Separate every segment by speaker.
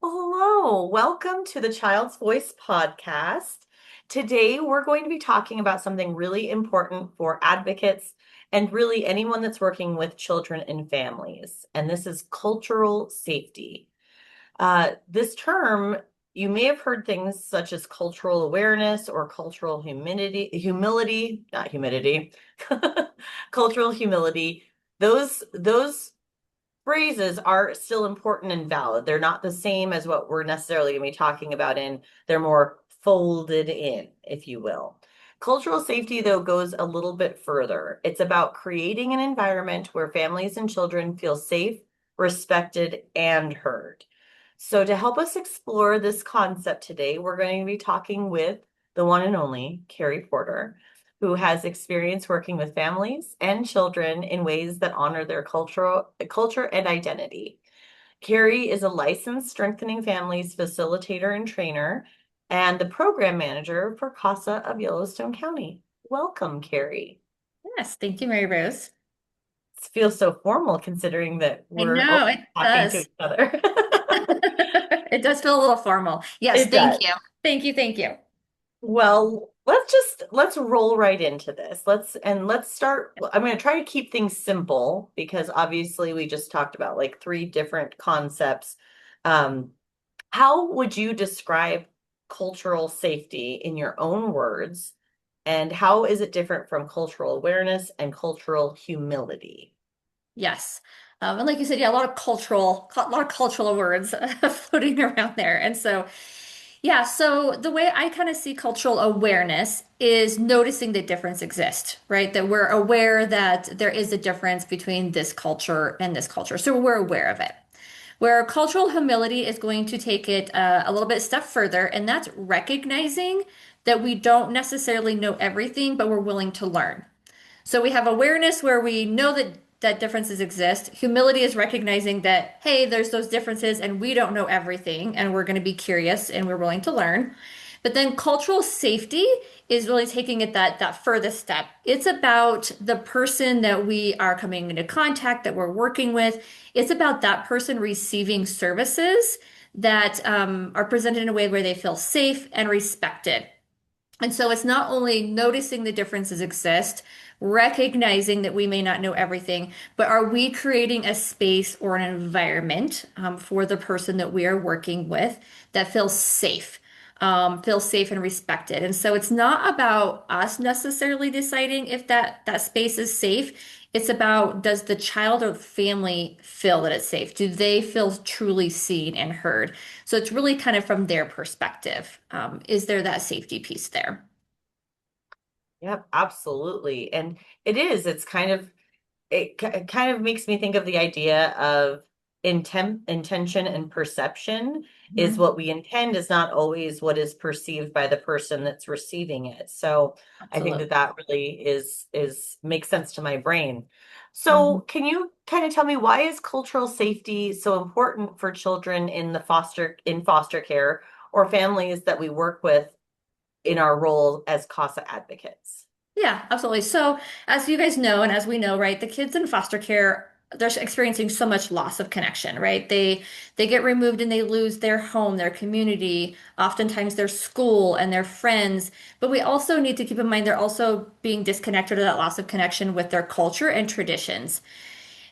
Speaker 1: Well, hello, welcome to the Child's Voice podcast. Today, we're going to be talking about something really important for advocates and really anyone that's working with children and families, and this is cultural safety. This term, you may have heard things such as cultural awareness or cultural humility, not humidity, cultural humility. Those phrases are still important and valid. They're not the same as what we're necessarily going to be talking about they're more folded in, if you will. Cultural safety, though, goes a little bit further. It's about creating an environment where families and children feel safe, respected, and heard. So, to help us explore this concept today, we're going to be talking with the one and only Carrie Porter, who has experience working with families and children in ways that honor their culture and identity. Carrie is a licensed Strengthening Families facilitator and trainer and the program manager for CASA of Yellowstone County. Welcome, Carrie.
Speaker 2: Yes, thank you, Mary Rose.
Speaker 1: It feels so formal considering that
Speaker 2: I
Speaker 1: we're
Speaker 2: know
Speaker 1: only
Speaker 2: it
Speaker 1: talking to
Speaker 2: does.
Speaker 1: each other.
Speaker 2: It does feel a little formal. Yes,
Speaker 1: It
Speaker 2: thank
Speaker 1: does.
Speaker 2: you. Thank you, thank you.
Speaker 1: Well, let's roll right into this. Let's start. I'm going to try to keep things simple because obviously we just talked about like three different concepts. Um, how would you describe cultural safety in your own words? And how is it different from cultural awareness and cultural humility?
Speaker 2: Yes. And like you said, yeah, a lot of cultural words floating around there. And so, yeah, so the way I kind of see cultural awareness is noticing the difference exists, right? That we're aware that there is a difference between this culture and this culture. So we're aware of it. Where cultural humility is going to take it a little bit step further, and that's recognizing that we don't necessarily know everything, but we're willing to learn. So we have awareness where we know that differences exist. Humility is recognizing that, hey, there's those differences and we don't know everything and we're going to be curious and we're willing to learn. But then cultural safety is really taking it that furthest step. It's about the person that we are coming into contact, that we're working with. It's about that person receiving services that are presented in a way where they feel safe and respected. And so it's not only noticing the differences exist, recognizing that we may not know everything, but are we creating a space or an environment for the person that we are working with that feels safe and respected. And so it's not about us necessarily deciding if that space is safe. It's about, does the child or family feel that it's safe? Do they feel truly seen and heard? So it's really kind of from their perspective. Is there that safety piece there?
Speaker 1: Yep, absolutely. And it's kind of it kind of makes me think of the idea of intention and perception is
Speaker 2: Mhm.
Speaker 1: what we intend is not always what is perceived by the person that's receiving it. So I think
Speaker 2: Absolutely.
Speaker 1: that really is makes sense to my brain. So
Speaker 2: Mhm.
Speaker 1: can you kind of tell me why is cultural safety so important for children in foster care or families that we work with in our role as CASA advocates?
Speaker 2: Yeah, absolutely. So, as you guys know, and as we know, right, the kids in foster care, they're experiencing so much loss of connection, right? They get removed and they lose their home, their community, oftentimes their school and their friends. But we also need to keep in mind they're also being disconnected or that loss of connection with their culture and traditions.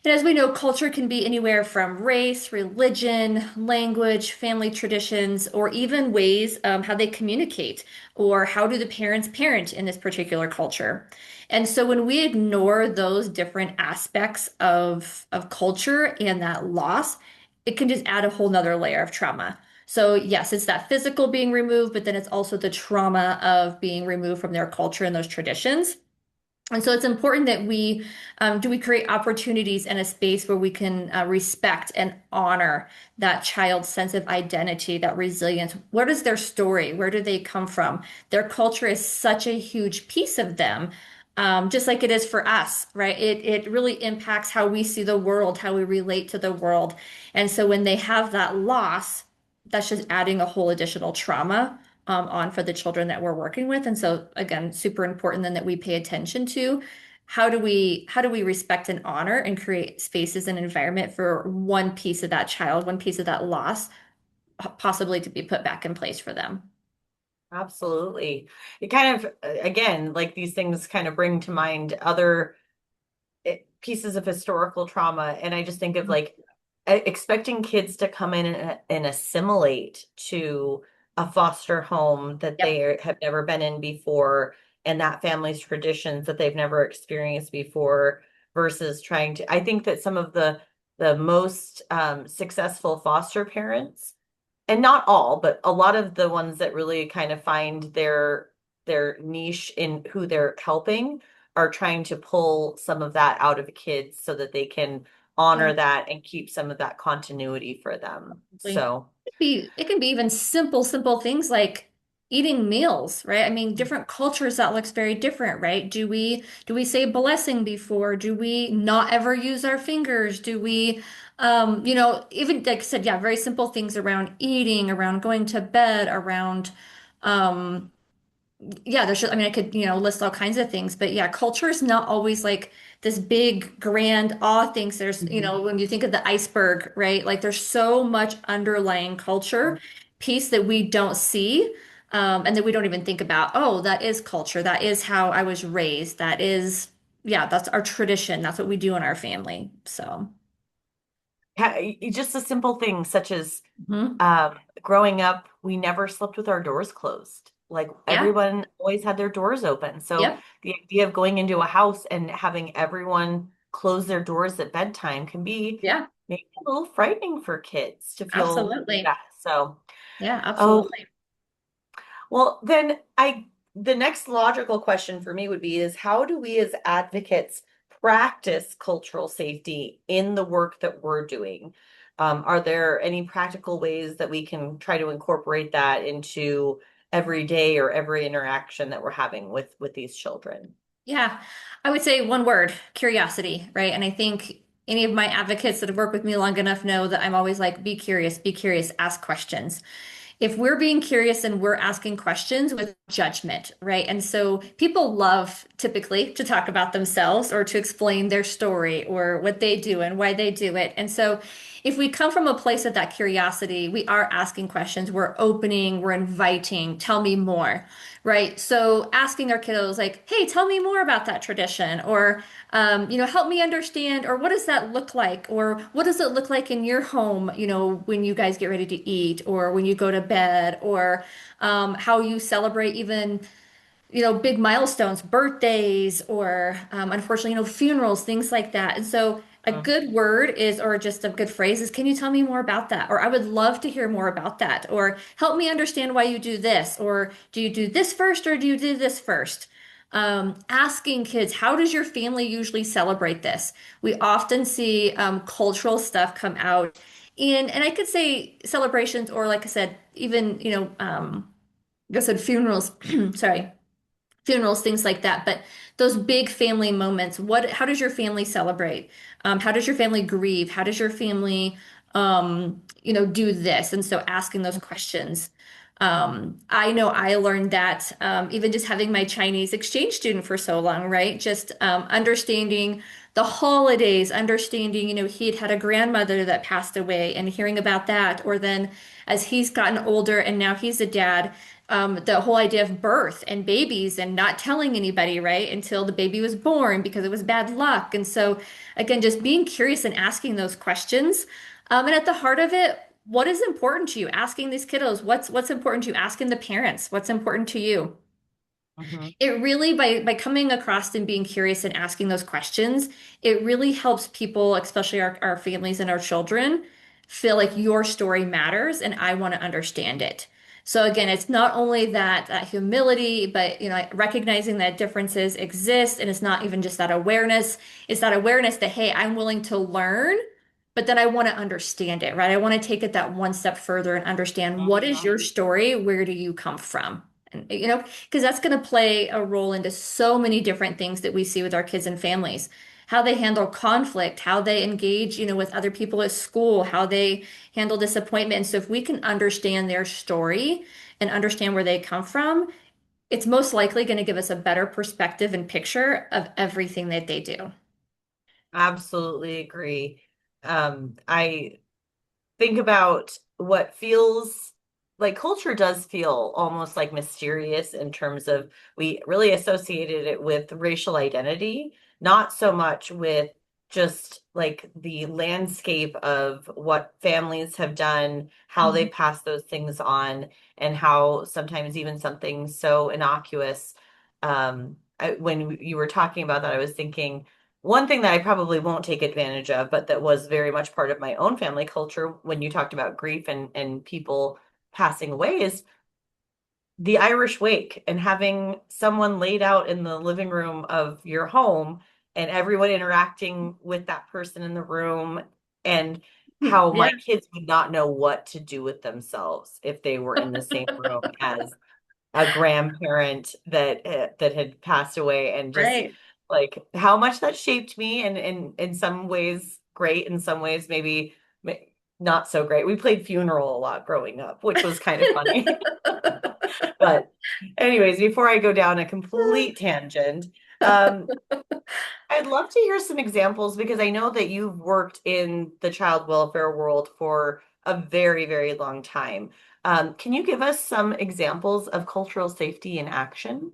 Speaker 2: And as we know, culture can be anywhere from race, religion, language, family traditions, or even ways how they communicate, or how do the parents parent in this particular culture. And so when we ignore those different aspects of culture and that loss, it can just add a whole nother layer of trauma. So yes, it's that physical being removed, but then it's also the trauma of being removed from their culture and those traditions. And so it's important that we create opportunities and a space where we can respect and honor that child's sense of identity, that resilience. What is their story? Where do they come from? Their culture is such a huge piece of them, just like it is for us, right? It really impacts how we see the world, how we relate to the world. And so when they have that loss, that's just adding a whole additional trauma on for the children that we're working with. And so again, super important then that we pay attention to how do we respect and honor and create spaces and environment for one piece of that child, one piece of that loss, possibly to be put back in place for them.
Speaker 1: Absolutely. It kind of, again, like these things kind of bring to mind other pieces of historical trauma. And I just think of like expecting kids to come in and assimilate to a foster home that
Speaker 2: Yep.
Speaker 1: have never been in before and that family's traditions that they've never experienced before versus trying to, I think that some of the most successful foster parents, and not all, but a lot of the ones that really kind of find their niche in who they're helping are trying to pull some of that out of kids so that they can
Speaker 2: Yeah.
Speaker 1: honor that and keep some of that continuity for them. So,
Speaker 2: It can be even simple things like eating meals, right? I mean, different cultures that looks very different, right? Do we say blessing before? Do we not ever use our fingers? Do we even like I said, yeah, very simple things around eating, around going to bed, around um yeah, there's just, I mean, I could, list all kinds of things, but yeah, culture is not always like this big, grand awe things. There's,
Speaker 1: mhm.
Speaker 2: when you think of the iceberg, right? Like there's so much underlying culture piece that we don't see, and that we don't even think about. Oh, that is culture. That is how I was raised. That is, yeah, that's our tradition. That's what we do in our family. So,
Speaker 1: Just a simple thing such as
Speaker 2: mhm.
Speaker 1: growing up, we never slept with our doors closed. Like
Speaker 2: Yeah,
Speaker 1: everyone always had their doors open. So
Speaker 2: yep,
Speaker 1: the idea of going into a house and having everyone close their doors at bedtime can be
Speaker 2: yeah,
Speaker 1: maybe a little frightening for kids to feel
Speaker 2: absolutely.
Speaker 1: that. So,
Speaker 2: Yeah,
Speaker 1: oh,
Speaker 2: absolutely.
Speaker 1: well, then the next logical question for me would be is how do we as advocates practice cultural safety in the work that we're doing? Are there any practical ways that we can try to incorporate that into every day or every interaction that we're having with these children?
Speaker 2: Yeah, I would say one word, curiosity, right? And I think any of my advocates that have worked with me long enough know that I'm always like, be curious, ask questions. If we're being curious and we're asking questions with judgment, right? And so people love typically to talk about themselves or to explain their story or what they do and why they do it. And so if we come from a place of that curiosity, we are asking questions, we're opening, we're inviting, tell me more, right? So asking our kiddos like, hey, tell me more about that tradition, or help me understand, or what does that look like, or what does it look like in your home, when you guys get ready to eat, or when you go to bed, or how you celebrate even big milestones, birthdays, or unfortunately, funerals, things like that. And so a
Speaker 1: Mm.
Speaker 2: good word is, or just a good phrase is, can you tell me more about that? Or I would love to hear more about that. Or help me understand why you do this. Or do you do this first or do you do this first? Asking kids, how does your family usually celebrate this? We often see cultural stuff come out and I could say celebrations, or like I said, even, like I said, funerals, sorry, funerals, things like that. But those big family moments, how does your family celebrate? How does your family grieve? How does your family, do this? And so asking those questions. I know I learned that even just having my Chinese exchange student for so long, right? Just understanding the holidays, understanding, he had a grandmother that passed away and hearing about that. Or then as he's gotten older and now he's a dad, the whole idea of birth and babies and not telling anybody, right, until the baby was born because it was bad luck. And so, again, just being curious and asking those questions. And at the heart of it, what is important to you? Asking these kiddos, what's important to you? Asking the parents, what's important to you?
Speaker 1: Mhm.
Speaker 2: It really, by coming across and being curious and asking those questions, it really helps people, especially our families and our children, feel like your story matters and I want to understand it. So again, it's not only that humility, but recognizing that differences exist, and it's not even just that awareness. It's that awareness that, hey, I'm willing to learn, but then I want to understand it, right? I want to take it that one step further and understand what is
Speaker 1: Mhm.
Speaker 2: your story? Where do you come from? And because that's going to play a role into so many different things that we see with our kids and families. How they handle conflict, how they engage, with other people at school, how they handle disappointment. And so if we can understand their story and understand where they come from, it's most likely going to give us a better perspective and picture of everything that they do.
Speaker 1: Absolutely agree. I think about what feels like culture does feel almost like mysterious in terms of we really associated it with racial identity, not so much with just like the landscape of what families have done, how they
Speaker 2: Mhm.
Speaker 1: pass those things on, and how sometimes even something so innocuous. When you were talking about that, I was thinking one thing that I probably won't take advantage of, but that was very much part of my own family culture when you talked about grief and people passing away is the Irish wake and having someone laid out in the living room of your home and everyone interacting with that person in the room and how
Speaker 2: Yeah,
Speaker 1: my kids would not know what to do with themselves if they were in the same room as a grandparent that had passed away and just
Speaker 2: right.
Speaker 1: like how much that shaped me and in some ways great, in some ways maybe not so great. We played funeral a lot growing up, which was kind of funny. But anyways, before I go down a complete tangent, um, I'd love to hear some examples because I know that you've worked in the child welfare world for a very, very long time. Can you give us some examples of cultural safety in action?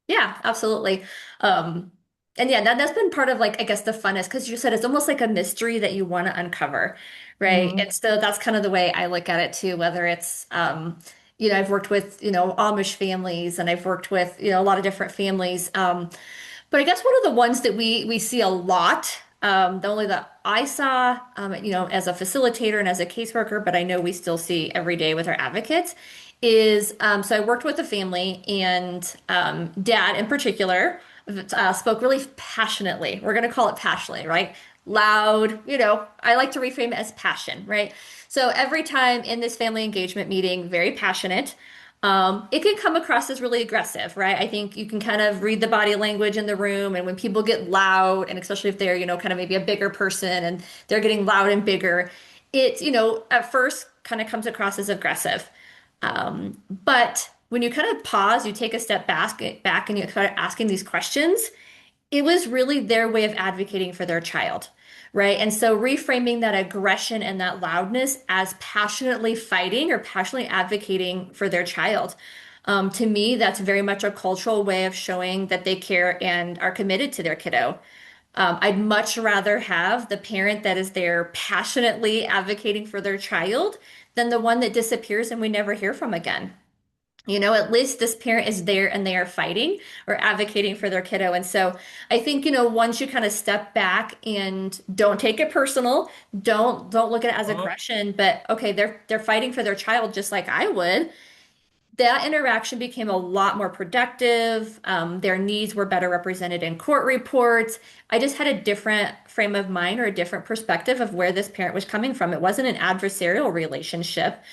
Speaker 2: Yeah, absolutely. Um, and yeah, that's been part of like I guess the funnest because you said it's almost like a mystery that you want to uncover, right?
Speaker 1: Hmm.
Speaker 2: And so that's kind of the way I look at it too, whether it's I've worked with, Amish families and I've worked with, a lot of different families. But I guess one of the ones that we see a lot, the only that I saw, as a facilitator and as a caseworker, but I know we still see every day with our advocates, is so I worked with a family and dad in particular spoke really passionately. We're going to call it passionately, right? Loud, I like to reframe it as passion, right? So every time in this family engagement meeting, very passionate. It can come across as really aggressive, right? I think you can kind of read the body language in the room, and when people get loud, and especially if they're, kind of maybe a bigger person and they're getting loud and bigger, it, at first kind of comes across as aggressive. But when you kind of pause, you take a step back and you start asking these questions, it was really their way of advocating for their child, right? And so reframing that aggression and that loudness as passionately fighting or passionately advocating for their child. To me, that's very much a cultural way of showing that they care and are committed to their kiddo. I'd much rather have the parent that is there passionately advocating for their child than the one that disappears and we never hear from again. At least this parent is there and they are fighting or advocating for their kiddo. And so I think, once you kind of step back and don't take it personal, don't look at it as aggression, but okay, they're fighting for their child just like I would. That interaction became a lot more productive. Their needs were better represented in court reports. I just had a different frame of mind or a different perspective of where this parent was coming from. It wasn't an adversarial relationship.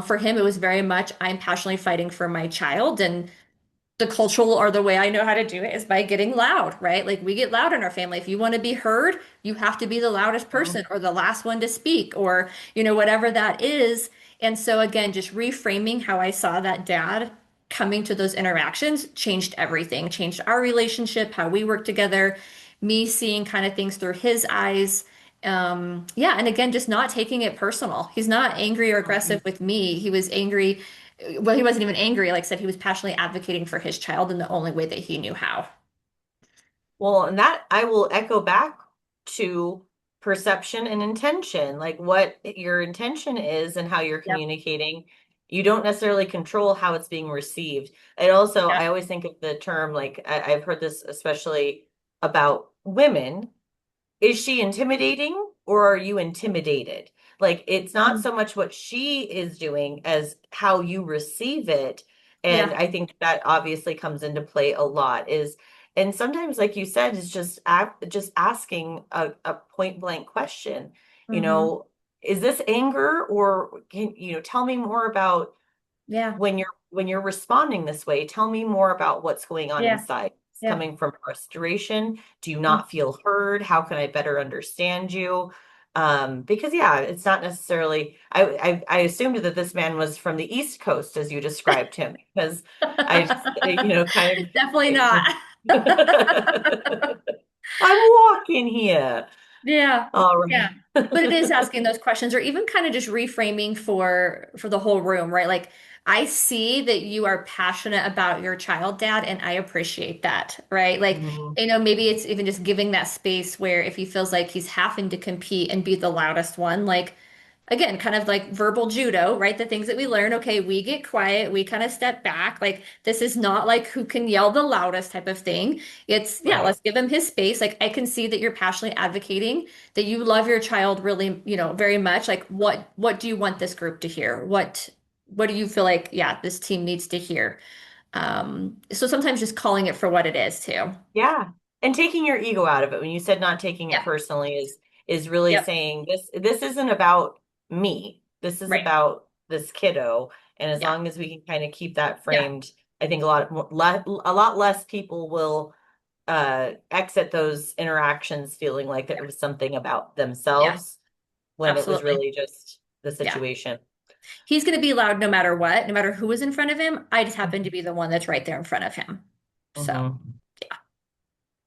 Speaker 2: For him, it was very much, I'm passionately fighting for my child. And the cultural or the way I know how to do it is by getting loud, right? Like we get loud in our family. If you want to be heard, you have to be the loudest
Speaker 1: Hmm.
Speaker 2: person or the last one to speak or, whatever that is. And so again, just reframing how I saw that dad coming to those interactions changed everything, changed our relationship, how we work together, me seeing kind of things through his eyes. Yeah, and again, just not taking it personal. He's not angry or aggressive with me. He was angry. Well, he wasn't even angry. Like I said, he was passionately advocating for his child in the only way that he knew how.
Speaker 1: Well, and that I will echo back to perception and intention, like what your intention is and how you're
Speaker 2: Yep.
Speaker 1: communicating. You don't necessarily control how it's being received. And also,
Speaker 2: Yeah.
Speaker 1: I always think of the term, like I've heard this especially about women. Is she intimidating or are you intimidated? Like it's not
Speaker 2: Mhm.
Speaker 1: so much what she is doing as how you receive it. And
Speaker 2: Yeah.
Speaker 1: I think that obviously comes into play a lot is and sometimes like you said is just asking a point blank question. You
Speaker 2: Hmm.
Speaker 1: know, is this anger or can tell me more about
Speaker 2: Yeah.
Speaker 1: when you're responding this way, tell me more about what's going on
Speaker 2: Yeah.
Speaker 1: inside. It's
Speaker 2: Yeah.
Speaker 1: coming from frustration. Do you
Speaker 2: Mm.
Speaker 1: not feel heard? How can I better understand you? Because yeah, it's not necessarily I assumed that this man was from the East Coast as you described him because I just kind
Speaker 2: Definitely not.
Speaker 1: of I'm walking here.
Speaker 2: Yeah.
Speaker 1: All
Speaker 2: Yeah.
Speaker 1: right.
Speaker 2: But it is asking those questions or even kind of just reframing for the whole room, right? Like I see that you are passionate about your child, Dad, and I appreciate that, right? Like,
Speaker 1: Mhm.
Speaker 2: maybe it's even just giving that space where if he feels like he's having to compete and be the loudest one, like again, kind of like verbal judo, right? The things that we learn, okay, we get quiet, we kind of step back. Like this is not like who can yell the loudest type of thing. It's, yeah,
Speaker 1: Right.
Speaker 2: let's give him his space. Like I can see that you're passionately advocating that you love your child really, very much. Like what do you want this group to hear? What do you feel like, yeah, this team needs to hear? So sometimes just calling it for what it is too.
Speaker 1: Yeah. And taking your ego out of it. When you said not taking it
Speaker 2: Yeah.
Speaker 1: personally is really
Speaker 2: Yep.
Speaker 1: saying this isn't about me. This is
Speaker 2: Right.
Speaker 1: about this kiddo. And as
Speaker 2: Yeah.
Speaker 1: long as we can kind of keep that
Speaker 2: Yeah.
Speaker 1: framed, I think a lot less people will exit those interactions feeling like it was something about
Speaker 2: Yeah.
Speaker 1: themselves when it was
Speaker 2: Absolutely.
Speaker 1: really just the
Speaker 2: Yeah.
Speaker 1: situation.
Speaker 2: He's going to be loud no matter what, no matter who is in front of him. I just happen to be the one that's right there in front of him. So,
Speaker 1: Mhm.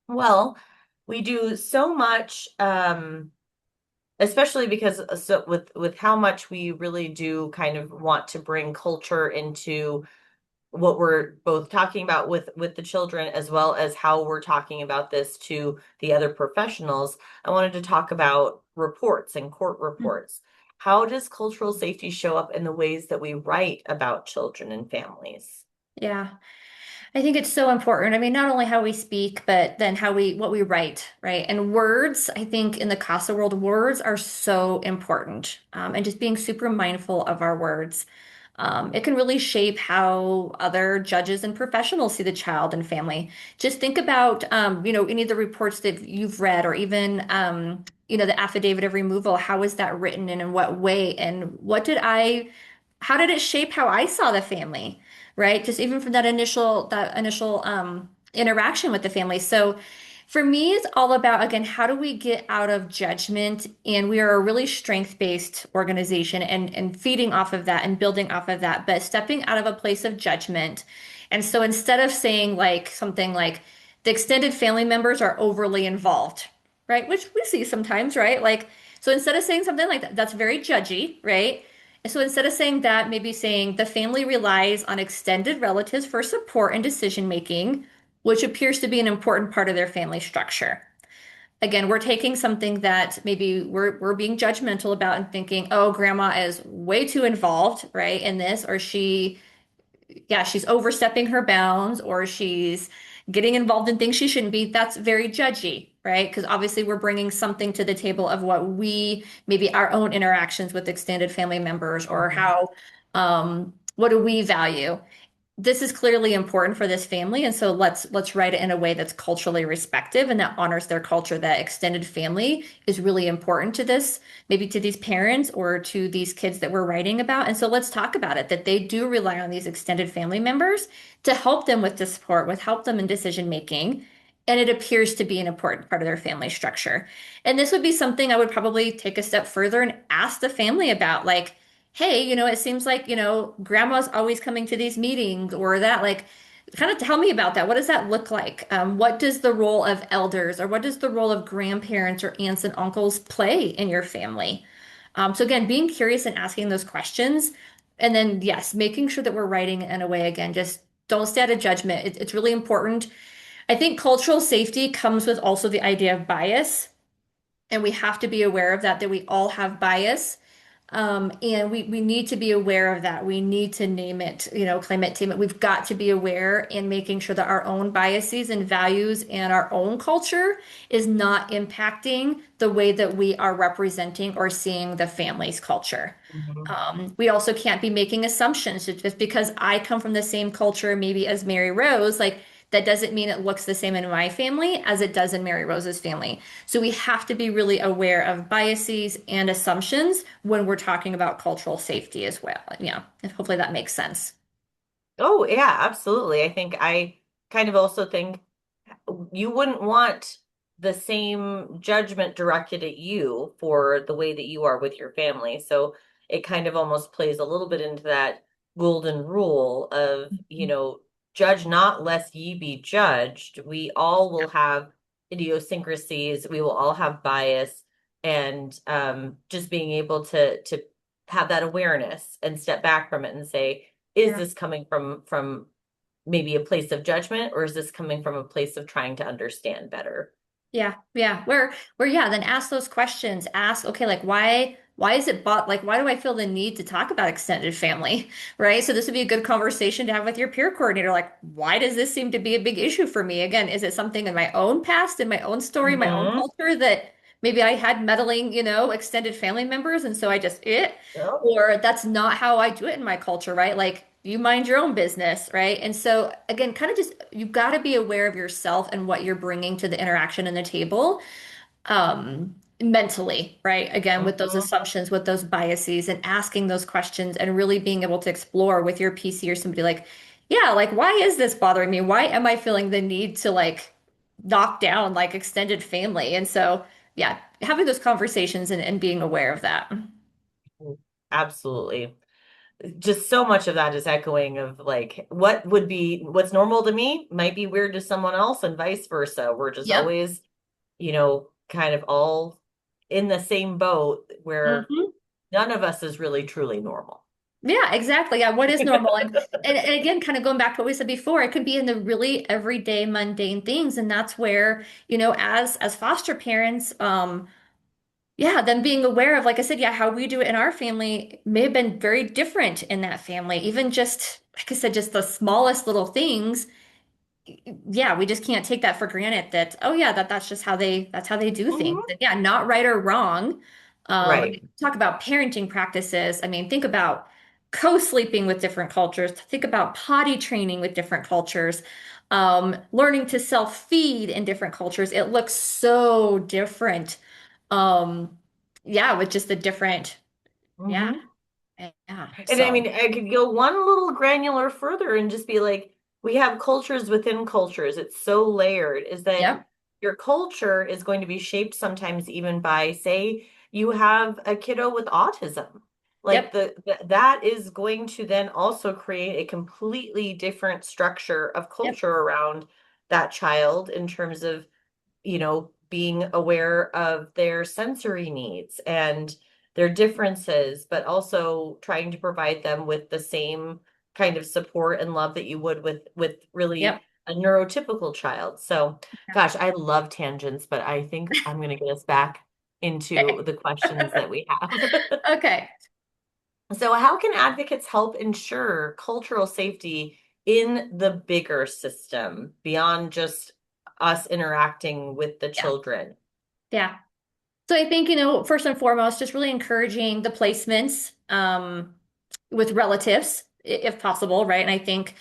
Speaker 1: Well, we do so much, especially because so with how much we really do kind of want to bring culture into what we're both talking about with the children as well as how we're talking about this to the other professionals. I wanted to talk about reports and court reports. How does cultural safety show up in the ways that we write about children and families?
Speaker 2: yeah. I think it's so important. I mean, not only how we speak, but then what we write, right? And words, I think in the CASA world, words are so important. And just being super mindful of our words. It can really shape how other judges and professionals see the child and family. Just think about, any of the reports that you've read, or even, the affidavit of removal. How is that written, and in what way? And how did it shape how I saw the family? Right? Just even from that initial interaction with the family. So for me, it's all about, again, how do we get out of judgment? And we are a really strength-based organization and feeding off of that and building off of that, but stepping out of a place of judgment. And so instead of saying like something like the extended family members are overly involved, right? Which we see sometimes, right? Like, so instead of saying something like that, that's very judgy, right? So instead of saying that, maybe saying the family relies on extended relatives for support and decision making, which appears to be an important part of their family structure. Again, we're taking something that maybe we're being judgmental about and thinking, oh, grandma is way too involved, right, in this, or she's overstepping her bounds, or she's getting involved in things she shouldn't be. That's very judgy, right? Because obviously we're bringing something to the table of what we, maybe our own interactions with extended family members, or
Speaker 1: Mhm.
Speaker 2: what do we value? This is clearly important for this family, and so let's write it in a way that's culturally respective and that honors their culture. That extended family is really important to this, maybe to these parents or to these kids that we're writing about. And so let's talk about it, that they do rely on these extended family members to help them with the support, with help them in decision making. And it appears to be an important part of their family structure. And this would be something I would probably take a step further and ask the family about, like, hey, it seems like, grandma's always coming to these meetings, or that, like, kind of tell me about that. What does that look like? What does the role of elders, or what does the role of grandparents or aunts and uncles play in your family? So again, being curious and asking those questions. And then, yes, making sure that we're writing in a way, again, just don't stay out of judgment. It's really important. I think cultural safety comes with also the idea of bias. And we have to be aware of that we all have bias. And we need to be aware of that. We need to name it, claim it, tame it. We've got to be aware in making sure that our own biases and values and our own culture is not impacting the way that we are representing or seeing the family's culture.
Speaker 1: Mhm.
Speaker 2: We also can't be making assumptions just because I come from the same culture, maybe as Mary Rose, like that doesn't mean it looks the same in my family as it does in Mary Rose's family. So we have to be really aware of biases and assumptions when we're talking about cultural safety as well. Yeah, and hopefully that makes sense.
Speaker 1: Oh, yeah, absolutely. I kind of also think you wouldn't want the same judgment directed at you for the way that you are with your family. So it kind of almost plays a little bit into that golden rule of, judge not lest ye be judged. We all will have idiosyncrasies. We will all have bias, and just being able to have that awareness and step back from it and say, is
Speaker 2: Yeah.
Speaker 1: this coming from maybe a place of judgment, or is this coming from a place of trying to understand better?
Speaker 2: Yeah, yeah. Where, yeah, then ask those questions. Ask, okay, like why is it bought like why do I feel the need to talk about extended family? Right? So this would be a good conversation to have with your peer coordinator. Like, why does this seem to be a big issue for me? Again, is it something in my own past, in my own story, my own
Speaker 1: Mm-hmm.
Speaker 2: culture that maybe I had meddling, extended family members and so I just it?
Speaker 1: Yep.
Speaker 2: Or that's not how I do it in my culture, right? Like you mind your own business, right? And so again, kind of just you've got to be aware of yourself and what you're bringing to the interaction and the table, mentally, right? Again, with those
Speaker 1: Mm-hmm.
Speaker 2: assumptions, with those biases, and asking those questions, and really being able to explore with your PC or somebody like, yeah, like why is this bothering me? Why am I feeling the need to like knock down like extended family? And so, yeah, having those conversations and being aware of that.
Speaker 1: Absolutely. Just so much of that is echoing of like what's normal to me might be weird to someone else and vice versa. We're just
Speaker 2: Yep.
Speaker 1: always, kind of all in the same boat where
Speaker 2: Mhm.
Speaker 1: none of us is really truly normal.
Speaker 2: Yeah, exactly. Yeah, what is normal? And again, kind of going back to what we said before, it could be in the really everyday mundane things. And that's where, as foster parents, yeah, them being aware of, like I said, yeah, how we do it in our family may have been very different in that family. Even just, like I said, just the smallest little things, yeah, we just can't take that for granted that, oh yeah, that's how they do things.
Speaker 1: Mhm.
Speaker 2: And yeah, not right or wrong.
Speaker 1: Right.
Speaker 2: Talk about parenting practices. I mean, think about co-sleeping with different cultures. Think about potty training with different cultures. Learning to self-feed in different cultures. It looks so different. Um, yeah, with just a different, yeah,
Speaker 1: Hmm.
Speaker 2: yeah.
Speaker 1: And I
Speaker 2: So,
Speaker 1: mean, I could go one little granular further and just be like, we have cultures within cultures. It's so layered, is that
Speaker 2: yep,
Speaker 1: your culture is going to be shaped sometimes even by, say, you have a kiddo with autism. Like
Speaker 2: yep,
Speaker 1: that is going to then also create a completely different structure of
Speaker 2: yep,
Speaker 1: culture around that child in terms of being aware of their sensory needs and their differences, but also trying to provide them with the same kind of support and love that you would with really
Speaker 2: yep.
Speaker 1: a neurotypical child. So, gosh, I love tangents, but I think I'm going to get us back into
Speaker 2: Okay.
Speaker 1: the questions that we have.
Speaker 2: Okay.
Speaker 1: So, how can advocates help ensure cultural safety in the bigger system beyond just us interacting with the
Speaker 2: Yeah.
Speaker 1: children?
Speaker 2: Yeah. So I think, first and foremost, just really encouraging the placements with relatives, if possible, right? And I think,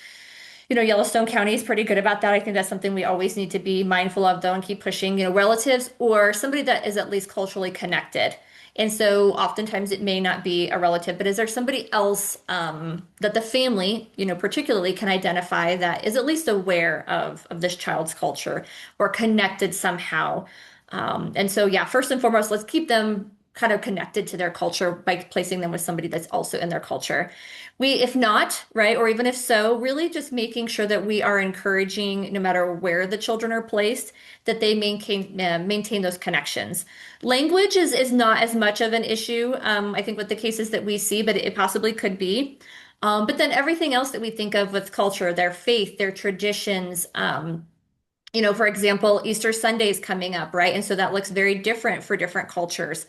Speaker 2: Yellowstone County is pretty good about that. I think that's something we always need to be mindful of, though, and keep pushing, relatives or somebody that is at least culturally connected. And so oftentimes it may not be a relative, but is there somebody else that the family, particularly can identify that is at least aware of this child's culture or connected somehow? And so, yeah, first and foremost, let's keep them kind of connected to their culture by placing them with somebody that's also in their culture. If not, right, or even if so, really just making sure that we are encouraging, no matter where the children are placed, that they maintain those connections. Language is not as much of an issue, I think, with the cases that we see, but it possibly could be. But then everything else that we think of with culture, their faith, their traditions, for example, Easter Sunday is coming up, right? And so that looks very different for different cultures.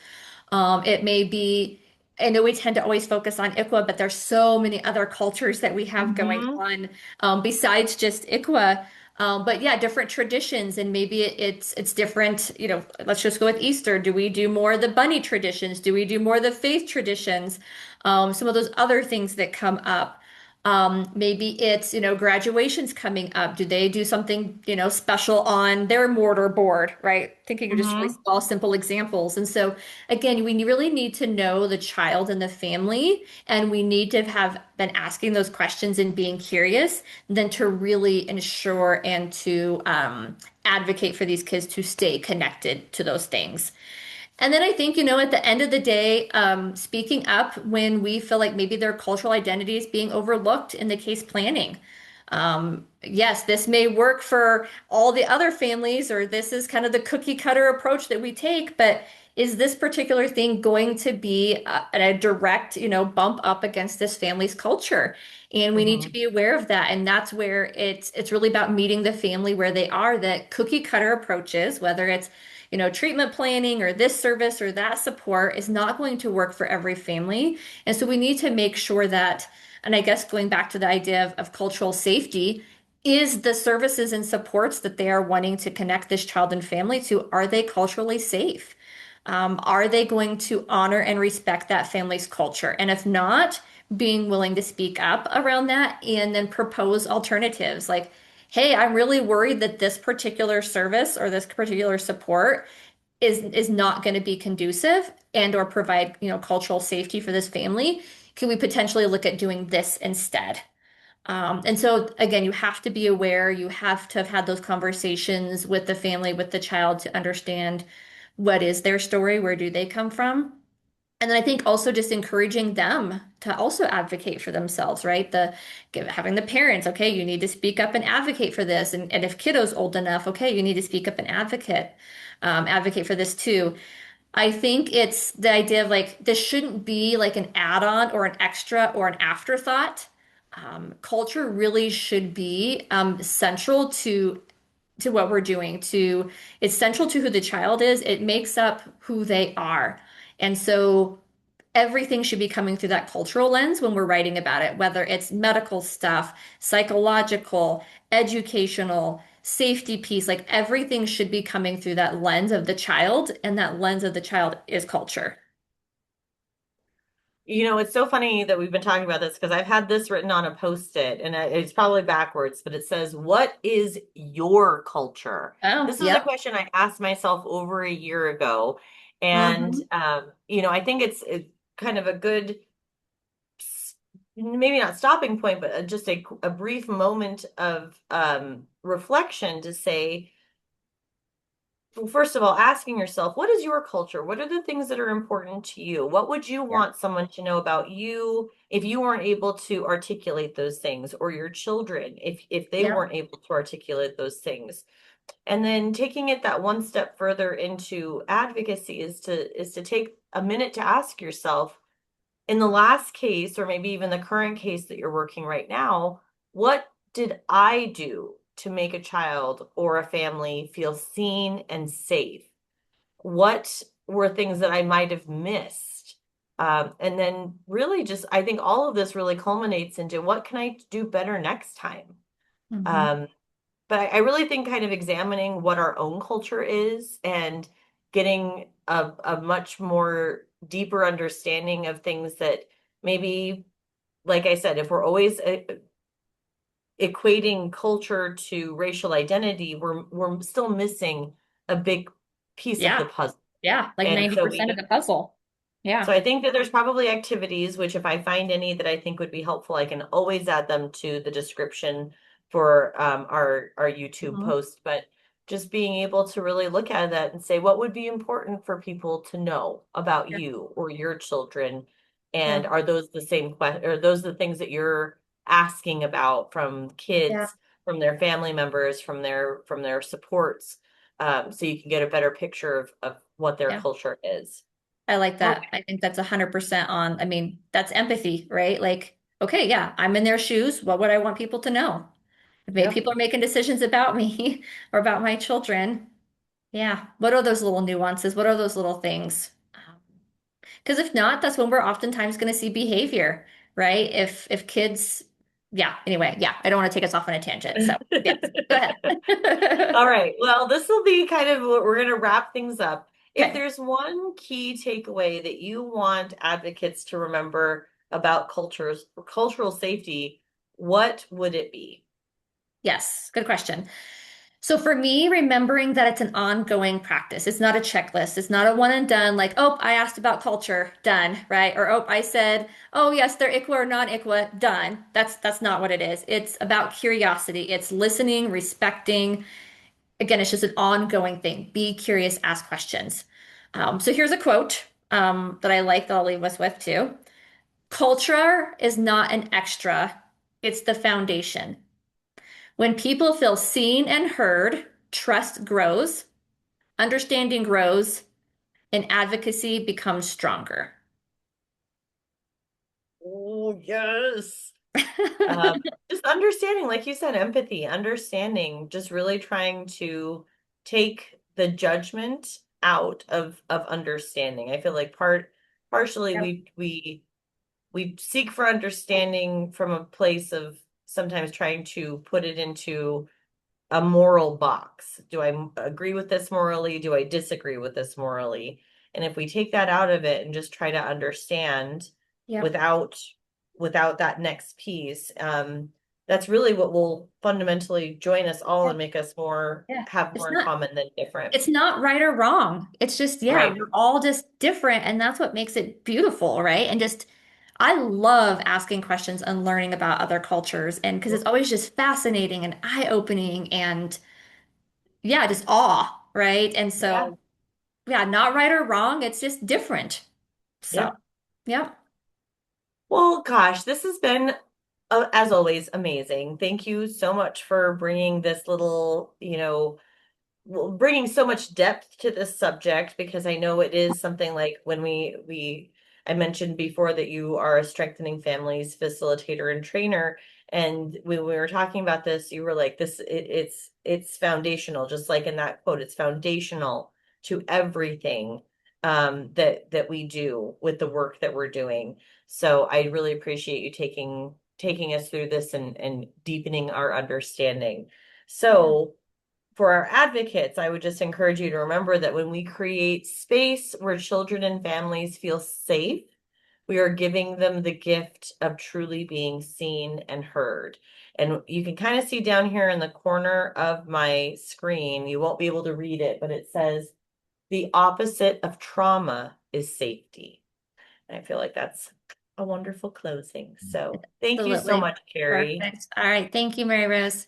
Speaker 2: It may be, I know we tend to always focus on ICWA, but there's so many other cultures that we have going
Speaker 1: Hmm.
Speaker 2: on besides just ICWA. But yeah, different traditions, and maybe it's different. Let's just go with Easter. Do we do more of the bunny traditions? Do we do more of the faith traditions? Some of those other things that come up. Maybe it's, graduation's coming up. Do they do something, special on their mortar board, right? Thinking of just really
Speaker 1: Hmm.
Speaker 2: small, simple examples. And so, again, we really need to know the child and the family, and we need to have been asking those questions and being curious, then to really ensure and to advocate for these kids to stay connected to those things. And then I think, at the end of the day, speaking up when we feel like maybe their cultural identity is being overlooked in the case planning. Yes, this may work for all the other families, or this is kind of the cookie cutter approach that we take, but is this particular thing going to be a direct, bump up against this family's culture? And we need to
Speaker 1: Hmm.
Speaker 2: be aware of that. And that's where it's really about meeting the family where they are, that cookie cutter approaches, whether it's, treatment planning or this service or that support is not going to work for every family. And so we need to make sure that, and I guess going back to the idea of cultural safety, is the services and supports that they are wanting to connect this child and family to, are they culturally safe? Are they going to honor and respect that family's culture? And if not, being willing to speak up around that and then propose alternatives like, hey, I'm really worried that this particular service or this particular support is not going to be conducive and or provide, cultural safety for this family. Can we potentially look at doing this instead? And so again, you have to be aware, you have to have had those conversations with the family, with the child to understand what is their story, where do they come from? And then I think also just encouraging them to also advocate for themselves, right? Having the parents, okay, you need to speak up and advocate for this. And if kiddo's old enough, okay, you need to speak up and advocate for this too. I think it's the idea of like this shouldn't be like an add-on or an extra or an afterthought. Culture really should be central to what we're doing. It's central to who the child is. It makes up who they are, and so everything should be coming through that cultural lens when we're writing about it, whether it's medical stuff, psychological, educational, safety piece, like everything should be coming through that lens of the child, and that lens of the child is culture.
Speaker 1: It's so funny that we've been talking about this because I've had this written on a post-it and it's probably backwards, but it says, "What is your culture?"
Speaker 2: Oh,
Speaker 1: This was a
Speaker 2: yep.
Speaker 1: question I asked myself over a year ago. And,
Speaker 2: Hmm.
Speaker 1: I think it's kind of a good, maybe not stopping point, but just a brief moment of reflection to say, well, first of all, asking yourself, what is your culture? What are the things that are important to you? What would you
Speaker 2: Yeah.
Speaker 1: want someone to know about you if you weren't able to articulate those things, or your children if they
Speaker 2: Yeah.
Speaker 1: weren't able to articulate those things? And then taking it that one step further into advocacy is to take a minute to ask yourself, in the last case, or maybe even the current case that you're working right now, what did I do to make a child or a family feel seen and safe? What were things that I might have missed? And then really just, I think all of this really culminates into what can I do better next time?
Speaker 2: Hmm.
Speaker 1: Um, but I really think kind of examining what our own culture is and getting a much more deeper understanding of things that maybe, like I said, if we're always equating culture to racial identity, we're still missing a big piece of the
Speaker 2: Yeah.
Speaker 1: puzzle.
Speaker 2: Yeah. Like
Speaker 1: And so
Speaker 2: 90% of the puzzle.
Speaker 1: so
Speaker 2: Yeah.
Speaker 1: I think that there's probably activities, which if I find any that I think would be helpful, I can always add them to the description for our YouTube
Speaker 2: Hmm.
Speaker 1: post. But just being able to really look at that and say, what would be important for people to know about
Speaker 2: Yeah.
Speaker 1: you or your children?
Speaker 2: Yeah.
Speaker 1: And are those the same are those the things that you're asking about from
Speaker 2: Yeah.
Speaker 1: kids, from their family members, from their supports, so you can get a better picture of what their
Speaker 2: Yeah.
Speaker 1: culture is.
Speaker 2: I like that.
Speaker 1: Okay.
Speaker 2: I think that's 100% on. I mean, that's empathy, right? Like, okay, yeah, I'm in their shoes. What would I want people to know? If maybe
Speaker 1: Yep.
Speaker 2: people are making decisions about me or about my children. Yeah. What are those little nuances? What are those little things? Because if not, that's when we're oftentimes going to see behavior, right? If kids, yeah. Anyway, yeah. I don't want to take us off on a tangent. So, yes. Go
Speaker 1: All
Speaker 2: ahead.
Speaker 1: right. Well, this will be kind of what we're going to wrap things up. If
Speaker 2: Okay.
Speaker 1: there's one key takeaway that you want advocates to remember about cultural safety, what would it be?
Speaker 2: Yes. Good question. So for me, remembering that it's an ongoing practice. It's not a checklist. It's not a one and done, like, oh, I asked about culture, done, right? Or oh, I said, oh yes, they're ICWA or non-ICWA, done. That's not what it is. It's about curiosity. It's listening, respecting. Again, it's just an ongoing thing. Be curious, ask questions. So here's a quote that I like that I'll leave us with too. Culture is not an extra, it's the foundation. When people feel seen and heard, trust grows, understanding grows, and advocacy becomes stronger.
Speaker 1: Oh, yes. Um, just understanding, like you said, empathy, understanding, just really trying to take the judgment out of understanding. I feel like partially
Speaker 2: Yep.
Speaker 1: we seek for understanding from a place of sometimes trying to put it into a moral box. Do I agree with this morally? Do I disagree with this morally? And if we take that out of it and just try to understand
Speaker 2: Yep.
Speaker 1: without without that next piece, that's really what will fundamentally join us all
Speaker 2: Yeah.
Speaker 1: and make us more
Speaker 2: Yeah.
Speaker 1: have
Speaker 2: It's
Speaker 1: more in
Speaker 2: not
Speaker 1: common than different.
Speaker 2: it's not right or wrong. It's just, yeah,
Speaker 1: Right.
Speaker 2: we're all just different, and that's what makes it beautiful, right? And just I love asking questions and learning about other cultures, and because it's always just fascinating and eye-opening and yeah, just awe, right? And
Speaker 1: Yeah.
Speaker 2: so yeah, not right or wrong, it's just different. So,
Speaker 1: Yep.
Speaker 2: yep.
Speaker 1: Well, gosh, this has been, as always, amazing. Thank you so much for bringing this little, bringing so much depth to this subject because I know it is something like when we I mentioned before that you are a strengthening families facilitator and trainer, and when we were talking about this, you were like, it's foundational, just like in that quote, it's foundational to everything that we do with the work that we're doing. So I really appreciate you taking us through this and deepening our understanding.
Speaker 2: Yeah.
Speaker 1: So for our advocates, I would just encourage you to remember that when we create space where children and families feel safe, we are giving them the gift of truly being seen and heard. And you can kind of see down here in the corner of my screen, you won't be able to read it, but it says the opposite of trauma is safety. And I feel like that's a wonderful closing. So thank you so
Speaker 2: Absolutely.
Speaker 1: much, Carrie.
Speaker 2: Perfect. All right. Thank you, Mary Rose.